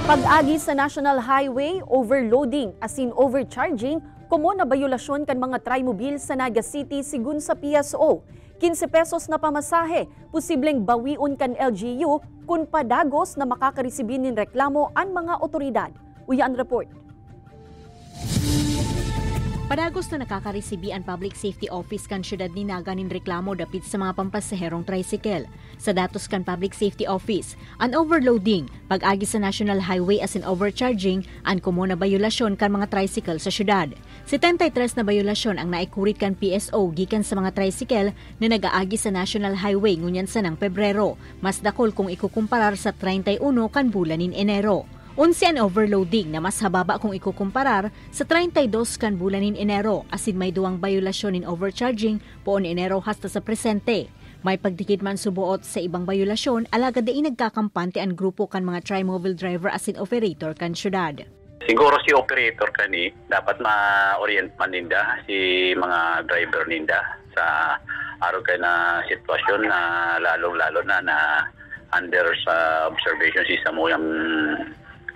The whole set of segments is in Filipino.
Pag-agi sa National Highway, overloading as in overcharging, komo na bayulasyon kan mga trimobil sa Naga City sigun sa PSO. 15 pesos na pamasahe, posibleng bawion kan LGU kung padagos na makakaresibin nin reklamo ang mga otoridad. Uyan report. Padagos na nakakaresibí ang Public Safety Office kan syudad ni Naga nin reklamo dapit sa mga pampasaherong tricycle. Sa datos kan Public Safety Office, ang overloading, pag-agi sa National Highway as in overcharging, ang komo na bayulasyon kan mga tricycle sa syudad. 73 na bayulasyon ang naikurit kan PSO gikan sa mga tricycle na nag-aagi sa National Highway ngunyan sa ng Pebrero, mas dakol kung ikukumparar sa 31 kan bulan nin Enero. 11 ang overloading na mas hababa kung ikukumparar sa 32 kan bulan nin Enero, asin may duwang bayulasyon in overcharging poon Enero hasta sa presente. May pagdikit man subuot sa ibang bayulasyon, alagad din nagkakampante ang grupo kan mga trimobile driver asin operator kan syudad. Siguro si operator kani dapat ma-orient man ninda si mga driver ninda sa araw kay na sitwasyon na lalo na under sa observation si Samoyang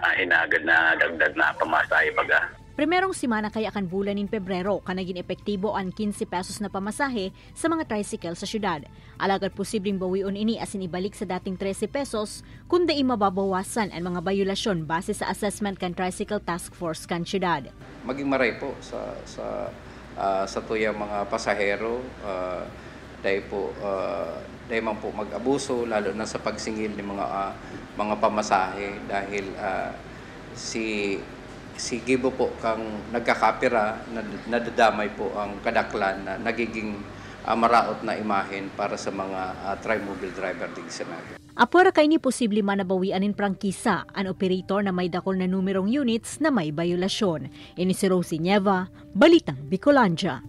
hinagad na dagdag na pamasahe baga. Primerong simana kaya kan bulan nin Pebrero kanaging epektibo ang 15 pesos na pamasahe sa mga tricycle sa syudad. Alagad posibleng bawion ini asin ibalik sa dating 13 pesos kundi mababawasan ang mga bayulasyon base sa assessment kan Tricycle Task Force kan syudad. Maging maray po sa tuyang mga pasahero dahil man po mag-abuso lalo na sa pagsingil ng mga pamasahe dahil si Gibo po kang nagkakapira nadadamay po ang kadaklan na nagiging maraot na imahen para sa mga trimobile driver din sa Naga. Apura kay ni posible man nabawian in prangkisa ang operator na may dakol na numerong units na may bayulasyon. Ini si Rosie Nieva, Balitang Bicolandia.